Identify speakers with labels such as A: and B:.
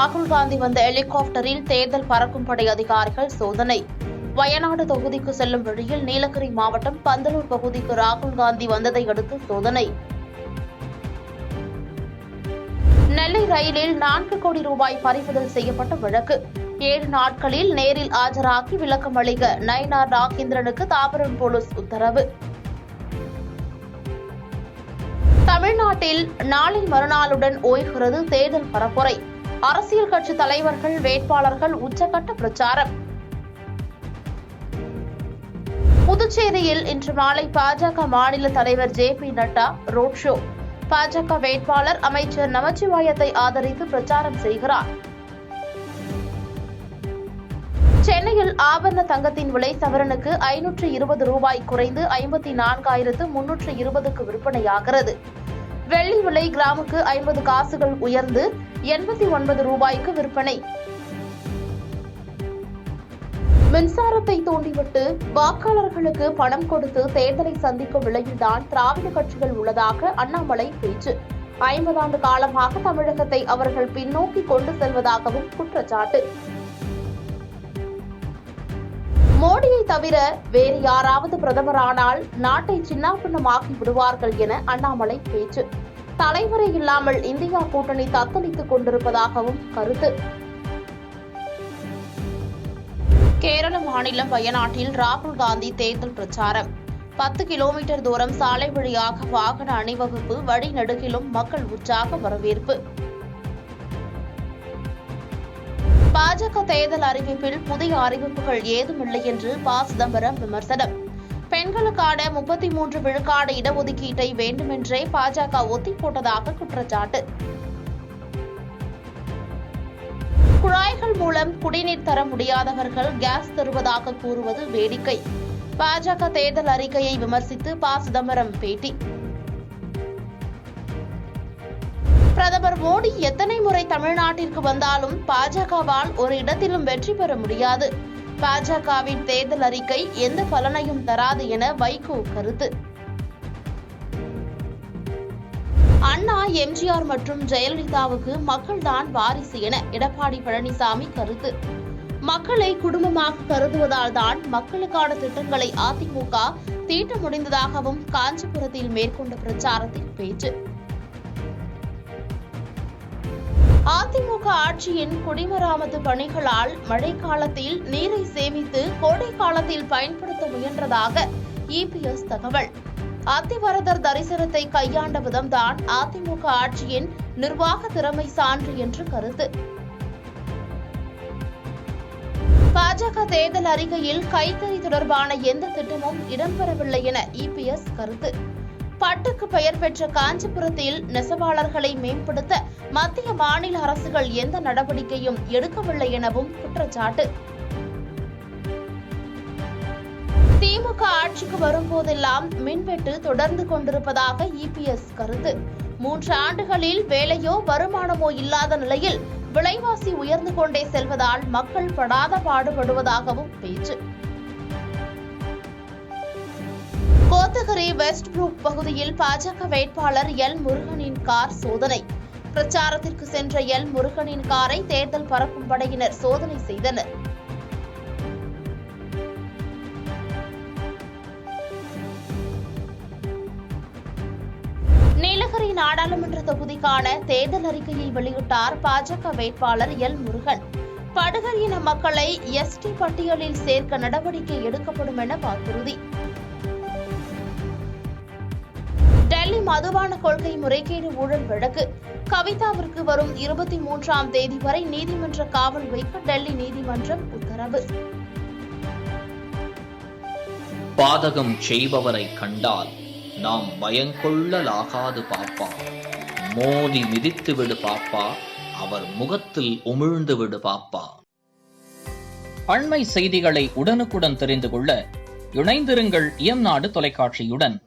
A: ராகுல் காந்தி வந்த ஹெலிகாப்டரில் தேர்தல் பறக்கும் படை அதிகாரிகள் சோதனை. வயநாடு தொகுதிக்கு செல்லும் வழியில் நீலகிரி மாவட்டம் பந்தலூர் பகுதிக்கு ராகுல் காந்தி வந்ததை அடுத்து சோதனை. நெல்லை ரயிலில் 4 கோடி ரூபாய் பறிமுதல் செய்யப்பட்ட வழக்கு. 7 நாட்களில் நேரில் ஆஜராகி விளக்கம் அளிக்க நயினார் நாகேந்திரனுக்கு தாம்பரம் போலீஸ் உத்தரவு. தமிழ்நாட்டில் நாளை மறுநாளுடன் ஓய்கிறது தேர்தல் பரப்புரை. அரசியல் கட்சி தலைவர்கள், வேட்பாளர்கள் உச்சகட்ட பிரச்சாரம். புதுச்சேரியில் இன்று மாலை பாஜக மாநில தலைவர் JP நட்டா ரோட் ஷோ. பாஜக வேட்பாளர் அமைச்சர் நமச்சிவாயத்தை ஆதரித்து பிரச்சாரம் செய்கிறார். சென்னையில் ஆபரண தங்கத்தின் விலை சவரனுக்கு 520 ரூபாய் குறைந்து 54,320க்கு விற்பனையாகிறது. வெள்ளி விலை கிராமுக்கு 50 காசுகள் உயர்ந்து 89 ரூபாய்க்கு விற்பனை. மின்சாரத்தை தூண்டிவிட்டு வாக்காளர்களுக்கு பணம் கொடுத்து தேர்தலை சந்திக்கும் நிலையில்தான் திராவிட கட்சிகள் உள்ளதாக அண்ணாமலை பேச்சு. 50 ஆண்டு காலமாக தமிழகத்தை அவர்கள் பின்னோக்கி கொண்டு செல்வதாகவும் குற்றச்சாட்டு. மோடியை தவிர வேறு யாராவது பிரதமரானால் நாட்டை சின்னாபின்னமாக்கி விடுவார்கள் என அண்ணாமலை பேச்சு. தலைவரே இல்லாமல் இந்தியா கூட்டணி தத்தளித்துக் கொண்டிருப்பதாகவும் கருத்து. கேரள மாநிலம் வயநாட்டில் ராகுல் காந்தி தேர்தல் பிரச்சாரம். 10 கிலோமீட்டர் தூரம் சாலை வழியாக வாகன அணிவகுப்பு. வழிநெடுகிலும் மக்கள் உற்சாக வரவேற்பு. பாஜக தேர்தல் அறிவிப்பில் புதிய அறிவிப்புகள் ஏதுமில்லை என்று ப. சிதம்பரம் விமர்சனம். பெண்களுக்கான 33 விழுக்காடு இடஒதுக்கீட்டை வேண்டுமென்றே பாஜக ஒத்தி போட்டதாக குற்றச்சாட்டு. குழாய்கள் மூலம் குடிநீர் தர முடியாதவர்கள் கேஸ் தருவதாக கூறுவது வேடிக்கை. பாஜக தேர்தல் அறிக்கையை விமர்சித்து ப. சிதம்பரம் பேட்டி. பிரதமர் மோடி எத்தனை முறை தமிழ்நாட்டிற்கு வந்தாலும் பாஜகவால் ஒரு இடத்திலும் வெற்றி பெற முடியாது. பாஜகவின் தேர்தல் அறிக்கை எந்த பலனையும் தராது என வைகோ கருத்து. அண்ணா, எம்ஜிஆர் மற்றும் ஜெயலலிதாவுக்கு மக்கள்தான் வாரிசு என எடப்பாடி பழனிசாமி கருத்து. மக்களை குடும்பமாக கருதுவதால் தான் மக்களுக்கான திட்டங்களை அதிமுக தீட்ட முடிந்ததாகவும் காஞ்சிபுரத்தில் மேற்கொண்ட பிரச்சாரத்தில் பேச்சு. அதிமுக ஆட்சியின் குடிமராமத்து பணிகளால் மழைக்காலத்தில் நீரை சேமித்து கோடை காலத்தில் பயன்படுத்த முயன்றதாக EPS தகவல். அத்திவரதர் தரிசனத்தை கையாண்ட விதம்தான் அதிமுக ஆட்சியின் நிர்வாக திறமை சான்று என்று கருத்து. பாஜக தேர்தல் அறிக்கையில் கைத்தறி தொடர்பான எந்த திட்டமும் இடம்பெறவில்லை என EPS கருத்து. பட்டுக்கு பெயர் பெற்ற காஞ்சிபுரத்தில் நெசவாளர்களை மேம்படுத்த மத்திய மாநில அரசுகள் எந்த நடவடிக்கையும் எடுக்கவில்லை எனவும் குற்றச்சாட்டு. திமுக ஆட்சிக்கு வரும்போதெல்லாம் மின்வெட்டு தொடர்ந்து கொண்டிருப்பதாக EPS கருத்து. 3 ஆண்டுகளில் வேலையோ வருமானமோ இல்லாத நிலையில் விலைவாசி உயர்ந்து கொண்டே செல்வதால் மக்கள் படாத பாடுபடுவதாகவும் பேச்சு. கோத்தகிரி வெஸ்ட் புரூக் பகுதியில் பாஜக வேட்பாளர் எல். முருகனின் கார் சோதனை. பிரச்சாரத்திற்கு சென்ற எல். முருகனின் காரை தேர்தல் பறக்கும் படையினர் சோதனை செய்தனர். நீலகிரி நாடாளுமன்ற தொகுதிக்கான தேர்தல் அறிக்கையை வெளியிட்டார் பாஜக வேட்பாளர் எல். முருகன். படுகர் இன மக்களை ST பட்டியலில் சேர்க்க நடவடிக்கை எடுக்கப்படும் என வாக்குறுதி. டெல்லி மதுபான கொள்கை முறைகேடு ஊழல் வழக்கு. கவிதாவிற்கு வரும் 23ஆம் தேதி வரை நீதிமன்ற காவல் வைக்க டெல்லி நீதிமன்றம் உத்தரவு.
B: பாதகம் செய்பவரை கண்டால் நாம் பயங்கொள்ளலாகாது பாப்பா. மோதி மிதித்து விடு பாப்பா, அவர் முகத்தில் உமிழ்ந்து விடு பாப்பா. அண்மை செய்திகளை உடனுக்குடன் தெரிந்து கொள்ள இணைந்திருங்கள் எம் நாடு தொலைக்காட்சியுடன்.